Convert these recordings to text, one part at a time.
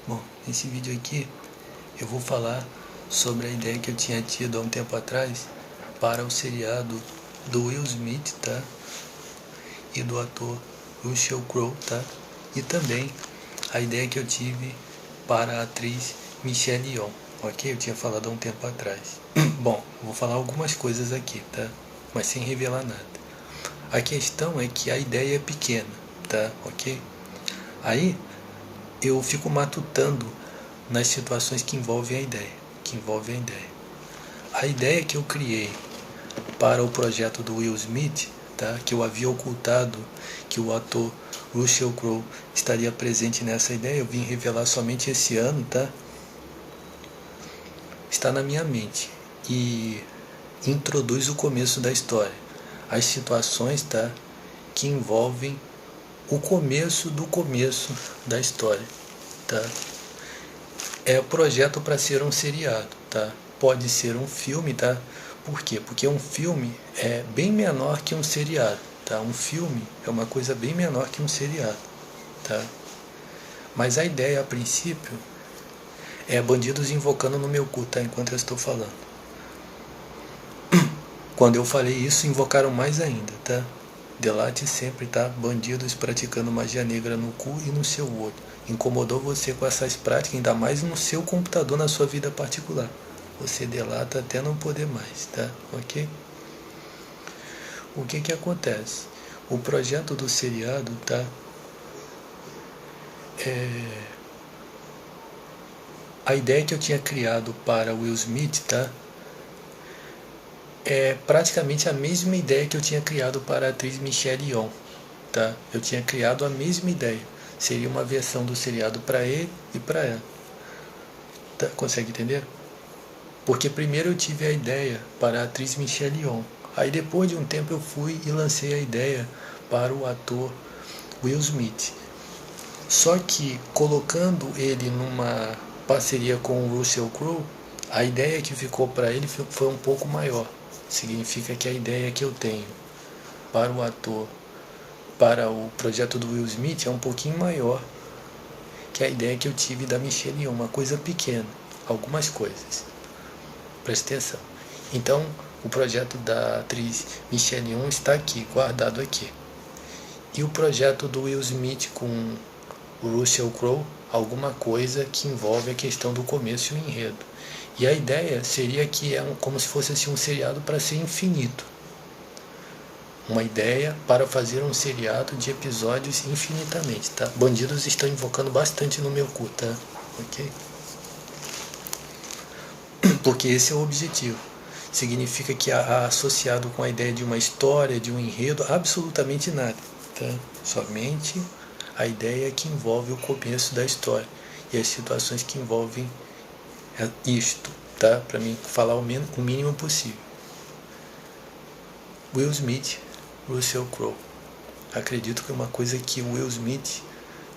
Bom, nesse vídeo aqui eu vou falar sobre a ideia que eu tinha tido há um tempo atrás para o seriado do Will Smith, tá? E do ator Russell Crowe, tá? E também a ideia que eu tive para a atriz Michelle Yeoh, ok? Eu tinha falado há um tempo atrás. Bom, vou falar algumas coisas aqui, tá? Mas sem revelar nada. A questão é que a ideia é pequena, tá? Ok? Aí eu fico matutando nas situações que envolvem a ideia. A ideia que eu criei para o projeto do Will Smith, tá? Que eu havia ocultado que o ator Russell Crowe estaria presente nessa ideia, eu vim revelar somente esse ano, tá? Está na minha mente e introduz o começo da história, as situações, tá? Que envolvem o começo do começo da história, tá? É o projeto para ser um seriado, tá? Pode ser um filme, tá? Por quê? Porque um filme é bem menor que um seriado, tá? Um filme é uma coisa bem menor que um seriado, tá? Mas a ideia, a princípio, é bandidos invocando no meu cu, tá? Enquanto eu estou falando. Quando eu falei isso, invocaram mais ainda, tá? Delate sempre, tá? Bandidos praticando magia negra no cu e no seu olho. Incomodou você com essas práticas, ainda mais no seu computador, na sua vida particular. Você delata até não poder mais, tá? Ok? O que acontece? O projeto do seriado, tá? A ideia que eu tinha criado para Will Smith, tá? É praticamente a mesma ideia que eu tinha criado para a atriz Michelle Yeoh, tá? Eu tinha criado a mesma ideia. Seria uma versão do seriado para ele e para ela. Tá? Consegue entender? Porque primeiro eu tive a ideia para a atriz Michelle Yeoh. Aí depois de um tempo eu fui e lancei a ideia para o ator Will Smith. Só que colocando ele numa parceria com o Russell Crowe, a ideia que ficou para ele foi um pouco maior. Significa que a ideia que eu tenho para o ator, para o projeto do Will Smith é um pouquinho maior que a ideia que eu tive da Michelle Yeoh, uma coisa pequena, algumas coisas. Preste atenção. Então, o projeto da atriz Michelle Yeoh está aqui, guardado aqui. E o projeto do Will Smith com o Russell Crowe, alguma coisa que envolve a questão do começo e o enredo. E a ideia seria que é como se fosse assim, um seriado para ser infinito. Uma ideia para fazer um seriado de episódios infinitamente, tá? Bandidos estão invocando bastante no meu cu, tá? Ok? Porque esse é o objetivo. Significa que há associado com a ideia de uma história, de um enredo, absolutamente nada, tá? Somente a ideia que envolve o começo da história e as situações que envolvem isto, tá? Para mim falar o mínimo possível. Will Smith, Russell Crowe. Acredito que é uma coisa que o Will Smith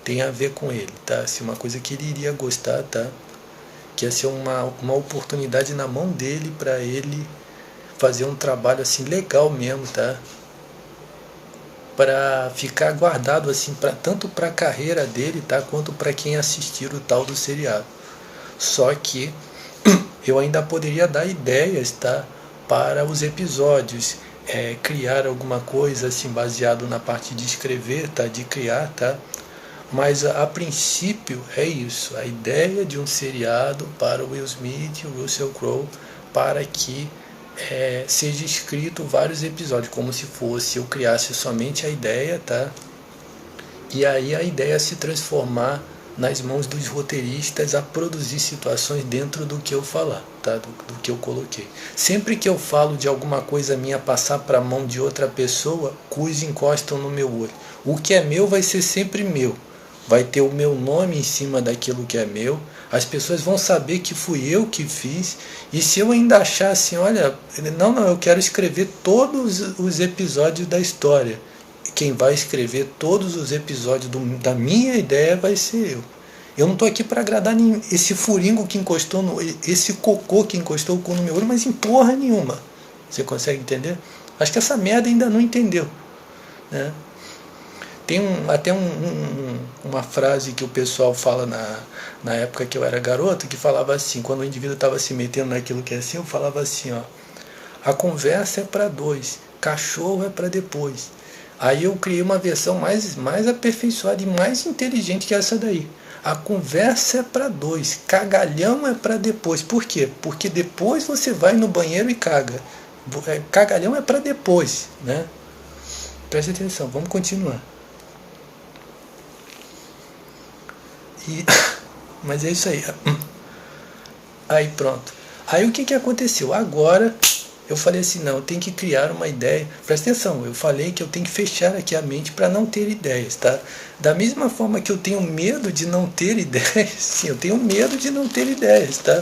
tem a ver com ele, tá? Se uma coisa que ele iria gostar, tá? Que ia ser uma oportunidade na mão dele para ele fazer um trabalho assim legal mesmo, tá? Para ficar guardado assim, tanto para a carreira dele, tá? Quanto para quem assistir o tal do seriado. Só que eu ainda poderia dar ideias, tá? Para os episódios, criar alguma coisa assim baseado na parte de escrever, tá? De criar, tá? Mas a princípio é isso, a ideia de um seriado para o Will Smith e o Russell Crowe para que seja escrito vários episódios, como se fosse eu criasse somente a ideia, tá? E aí a ideia se transformar nas mãos dos roteiristas a produzir situações dentro do que eu falar, tá? do que eu coloquei. Sempre que eu falo de alguma coisa minha passar para a mão de outra pessoa, cus encostam no meu olho. O que é meu vai ser sempre meu. Vai ter o meu nome em cima daquilo que é meu, as pessoas vão saber que fui eu que fiz, e se eu ainda achar assim, olha, não, eu quero escrever todos os episódios da história, quem vai escrever todos os episódios da minha ideia vai ser eu. Eu não estou aqui para agradar esse furingo que encostou, esse cocô que encostou o cu no meu olho, mas em porra nenhuma. Você consegue entender? Acho que essa merda ainda não entendeu, né? Tem até uma frase que o pessoal fala na época que eu era garoto, que falava assim, quando o indivíduo estava se metendo naquilo que é seu, falava assim, ó, a conversa é para dois, cachorro é para depois. Aí eu criei uma versão mais aperfeiçoada e mais inteligente que essa daí. A conversa é para dois, cagalhão é para depois. Por quê? Porque depois você vai no banheiro e caga. Cagalhão é para depois, né? Preste atenção, vamos continuar. Mas é isso aí. Aí pronto. Aí o que aconteceu? Agora eu falei assim, não, eu tenho que criar uma ideia. Presta atenção, eu falei que eu tenho que fechar aqui a mente para não ter ideias, tá? Da mesma forma que eu tenho medo de não ter ideias, sim, eu tenho medo de não ter ideias, tá?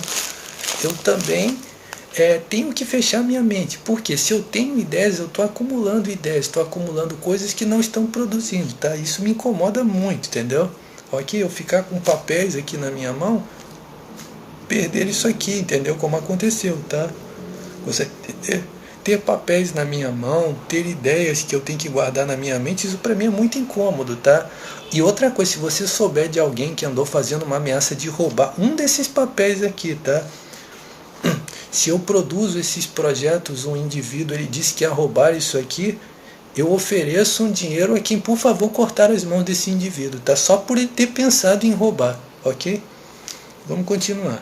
Eu também tenho que fechar minha mente, porque se eu tenho ideias, eu estou acumulando ideias, estou acumulando coisas que não estão produzindo, tá? Isso me incomoda muito, entendeu? Ok, eu ficar com papéis aqui na minha mão, perder isso aqui, entendeu? Como aconteceu, tá? Você ter papéis na minha mão, ter ideias que eu tenho que guardar na minha mente, isso para mim é muito incômodo, tá? E outra coisa, se você souber de alguém que andou fazendo uma ameaça de roubar um desses papéis aqui, tá? Se eu produzo esses projetos, um indivíduo ele disse que ia roubar isso aqui, eu ofereço um dinheiro a quem, por favor, cortar as mãos desse indivíduo, tá? Só por ele ter pensado em roubar, ok? Vamos continuar.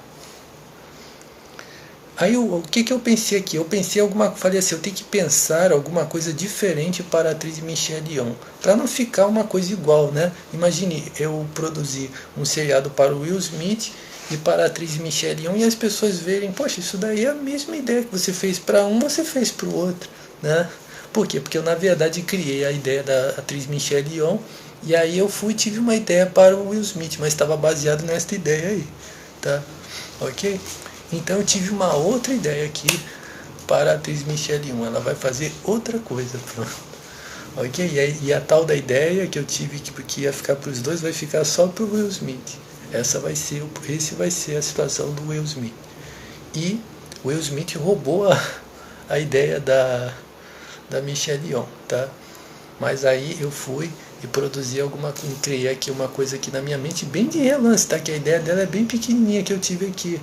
Aí o que eu pensei aqui? Eu pensei falei assim, eu tenho que pensar alguma coisa diferente para a atriz Michelle Yeoh, para não ficar uma coisa igual, né? Imagine eu produzir um seriado para o Will Smith e para a atriz Michelle Yeoh e as pessoas verem, poxa, isso daí é a mesma ideia que você fez para um, você fez para o outro, né? Por quê? Porque eu na verdade criei a ideia da atriz Michelle Yeoh e aí eu tive uma ideia para o Will Smith, mas estava baseado nessa ideia aí, tá? Ok? Então eu tive uma outra ideia aqui para a atriz Michelle Yeoh. Ela vai fazer outra coisa. Pronto. Ok? E a tal da ideia que eu tive que ia ficar para os dois vai ficar só para o Will Smith. Esse vai ser a situação do Will Smith. E o Will Smith roubou a ideia da Michelle Yeoh, tá? Mas aí eu fui e produzi criei aqui uma coisa aqui na minha mente bem de relance, tá? Que a ideia dela é bem pequenininha que eu tive aqui.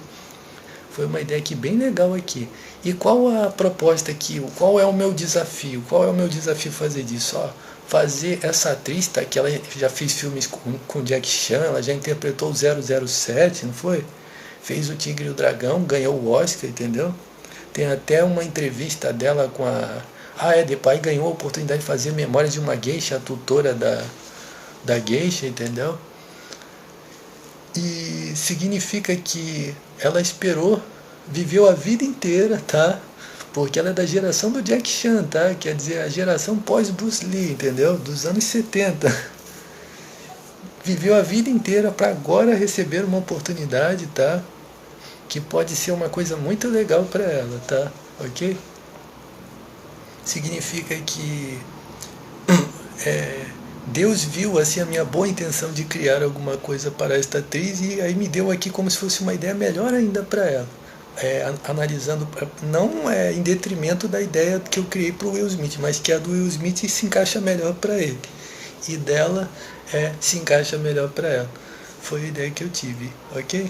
Foi uma ideia aqui bem legal aqui. E qual a proposta aqui? Qual é o meu desafio? Qual é o meu desafio fazer disso? Ó, fazer essa atriz, tá? Que ela já fez filmes com Jack Chan, ela já interpretou o 007, não foi? Fez o Tigre e o Dragão, ganhou o Oscar, entendeu? Tem até uma entrevista dela com a... depois ganhou a oportunidade de fazer Memórias de uma Geisha, a tutora da Geisha, entendeu? E significa que ela viveu a vida inteira, tá? Porque ela é da geração do Jack Chan, tá? Quer dizer, a geração pós-Bruce Lee, entendeu? Dos anos 70. Viveu a vida inteira para agora receber uma oportunidade, tá? Que pode ser uma coisa muito legal para ela, tá? Ok? Significa que Deus viu assim a minha boa intenção de criar alguma coisa para esta atriz e aí me deu aqui como se fosse uma ideia melhor ainda para ela. Analisando, não em detrimento da ideia que eu criei para o Will Smith, mas que a do Will Smith se encaixa melhor para ele. E dela se encaixa melhor para ela. Foi a ideia que eu tive, ok?